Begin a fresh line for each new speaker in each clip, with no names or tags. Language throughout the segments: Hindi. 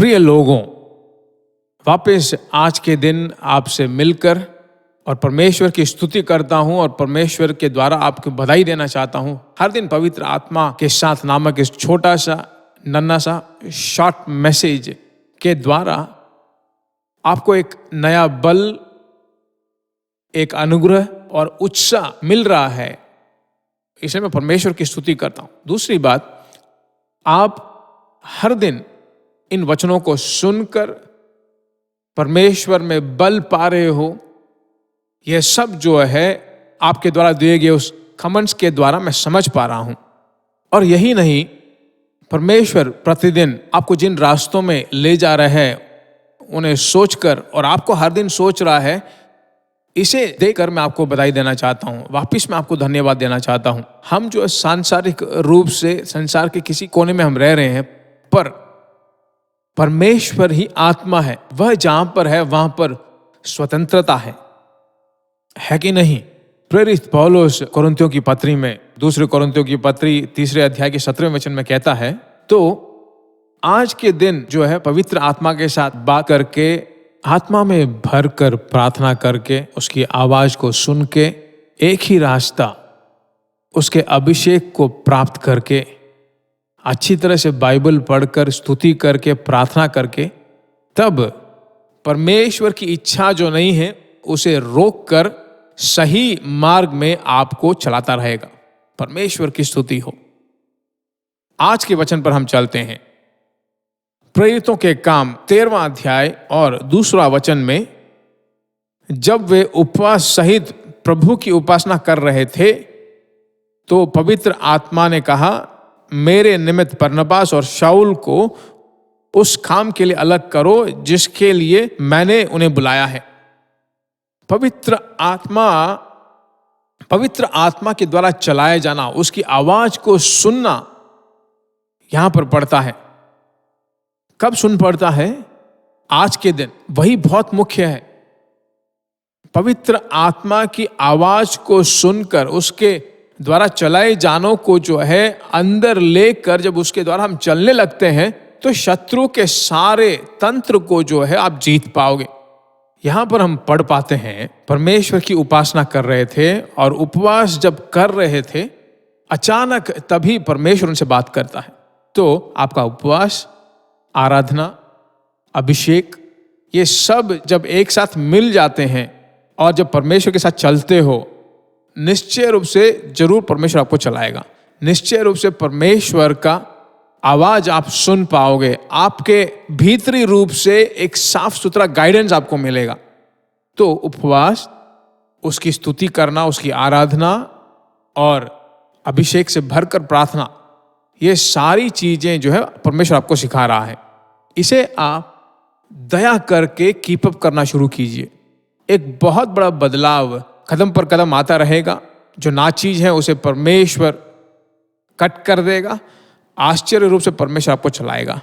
प्रिय लोगों, वापस आज के दिन आपसे मिलकर और परमेश्वर की स्तुति करता हूं और परमेश्वर के द्वारा आपको बधाई देना चाहता हूं। हर दिन पवित्र आत्मा के साथ नामक इस छोटा सा नन्हा सा शॉर्ट मैसेज के द्वारा आपको एक नया बल, एक अनुग्रह और उत्साह मिल रहा है। इसलिए मैं परमेश्वर की स्तुति करता हूं। दूसरी बात, आप हर दिन इन वचनों को सुनकर परमेश्वर में बल पा रहे हो। यह सब जो है आपके द्वारा दिए गए उस कमेंट्स के द्वारा मैं समझ पा रहा हूं। और यही नहीं, परमेश्वर प्रतिदिन आपको जिन रास्तों में ले जा रहे हैं उन्हें सोचकर, और आपको हर दिन सोच रहा है, इसे देखकर मैं आपको बधाई देना चाहता हूं। वापिस मैं आपको धन्यवाद देना चाहता हूं। हम जो सांसारिक रूप से संसार के किसी कोने में हम रह रहे हैं, पर परमेश्वर ही आत्मा है। वह जहां पर है वहां पर स्वतंत्रता है कि नहीं? प्रेरित पौलुस कोरिन्थियों की पत्री में, दूसरे कोरिन्थियों की पत्री 3 अध्याय के 17वें वचन में कहता है, तो आज के दिन जो है पवित्र आत्मा के साथ बात करके, आत्मा में भर कर प्रार्थना करके, उसकी आवाज को सुन के, एक ही रास्ता, उसके अभिषेक को प्राप्त करके, अच्छी तरह से बाइबल पढ़कर, स्तुति करके, प्रार्थना करके, तब परमेश्वर की इच्छा जो नहीं है उसे रोककर सही मार्ग में आपको चलाता रहेगा। परमेश्वर की स्तुति हो। आज के वचन पर हम चलते हैं। प्रेरितों के काम 13वां अध्याय और 2 वचन में, जब वे उपवास सहित प्रभु की उपासना कर रहे थे तो पवित्र आत्मा ने कहा, मेरे निमित्त बरनबास और शाऊल को उस काम के लिए अलग करो जिसके लिए मैंने उन्हें बुलाया है। पवित्र आत्मा के द्वारा चलाए जाना, उसकी आवाज को सुनना यहां पर पड़ता है। कब सुन पड़ता है? आज के दिन। वही बहुत मुख्य है। पवित्र आत्मा की आवाज को सुनकर, उसके द्वारा चलाए जानो को जो है अंदर लेकर जब उसके द्वारा हम चलने लगते हैं, तो शत्रु के सारे तंत्र को जो है आप जीत पाओगे। यहां पर हम पढ़ पाते हैं, परमेश्वर की उपासना कर रहे थे और उपवास जब कर रहे थे, अचानक तभी परमेश्वर उनसे बात करता है। तो आपका उपवास, आराधना, अभिषेक, ये सब जब एक साथ मिल जाते हैं और जब परमेश्वर के साथ चलते हो, निश्चय रूप से जरूर परमेश्वर आपको चलाएगा। निश्चय रूप से परमेश्वर का आवाज आप सुन पाओगे। आपके भीतरी रूप से एक साफ सुथरा गाइडेंस आपको मिलेगा। तो उपवास, उसकी स्तुति करना, उसकी आराधना और अभिषेक से भरकर प्रार्थना, ये सारी चीजें जो है परमेश्वर आपको सिखा रहा है। इसे आप दया करके कीप अप करना शुरू कीजिए। एक बहुत बड़ा बदलाव कदम पर कदम आता रहेगा। जो नाचीज है उसे परमेश्वर कट कर देगा। आश्चर्य रूप से परमेश्वर आपको चलाएगा।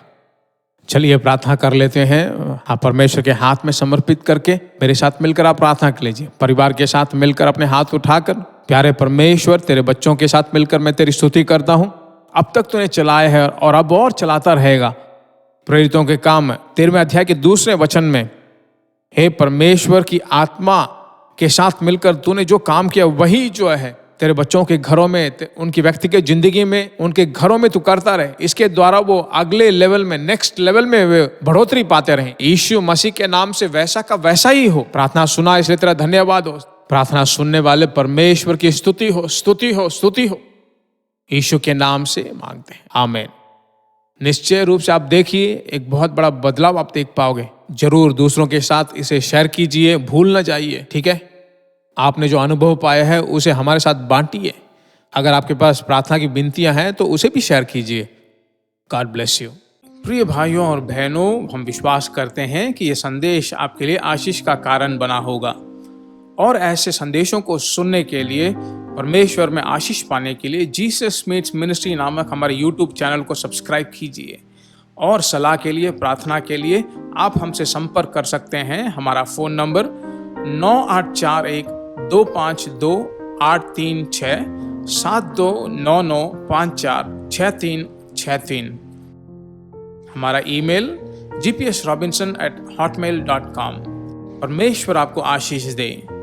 चलिए प्रार्थना कर लेते हैं। हाँ, परमेश्वर के हाथ में समर्पित करके मेरे साथ मिलकर आप प्रार्थना कर लीजिए। परिवार के साथ मिलकर अपने हाथ उठाकर, प्यारे परमेश्वर, तेरे बच्चों के साथ मिलकर मैं तेरी स्तुति करता हूँ। अब तक तूने चलाया है और अब और चलाता रहेगा। प्रेरितों के काम 13वें अध्याय के 2 वचन में, हे परमेश्वर की आत्मा के साथ मिलकर तूने जो काम किया वही जो है तेरे बच्चों के घरों में, उनकी व्यक्तिगत जिंदगी में, उनके घरों में तू करता रहे। इसके द्वारा वो अगले लेवल में, नेक्स्ट लेवल में वे बढ़ोतरी पाते रहे। यीशु मसीह के नाम से वैसा का वैसा ही हो। प्रार्थना सुना, इसलिए तेरा धन्यवाद हो। प्रार्थना सुनने वाले परमेश्वर की स्तुति हो, स्तुति हो, स्तुति हो। यीशु के नाम से मांगते हैं, आमीन। निश्चय रूप से आप देखिए, एक बहुत बड़ा बदलाव आप देख पाओगे। जरूर दूसरों के साथ इसे शेयर कीजिए, भूल न जाइए, ठीक है? आपने जो अनुभव पाया है उसे हमारे साथ बांटिए। अगर आपके पास प्रार्थना की विनतियां हैं तो उसे भी शेयर कीजिए। God bless you. प्रिय भाइयों और बहनों, हम विश्वास करते हैं कि यह संदेश आपके लिए आशीष का कारण बना होगा। और ऐसे संदेशों को सुनने के लिए, परमेश्वर में आशीष पाने के लिए जीसस मीट्स मिनिस्ट्री नामक हमारे YouTube चैनल को सब्सक्राइब कीजिए। और सलाह के लिए, प्रार्थना के लिए आप हमसे संपर्क कर सकते हैं। हमारा फ़ोन नंबर 9841-252-836 7299546363। हमारा ईमेल gpsrobinson@hotmail.com। परमेश्वर आपको आशीष दे।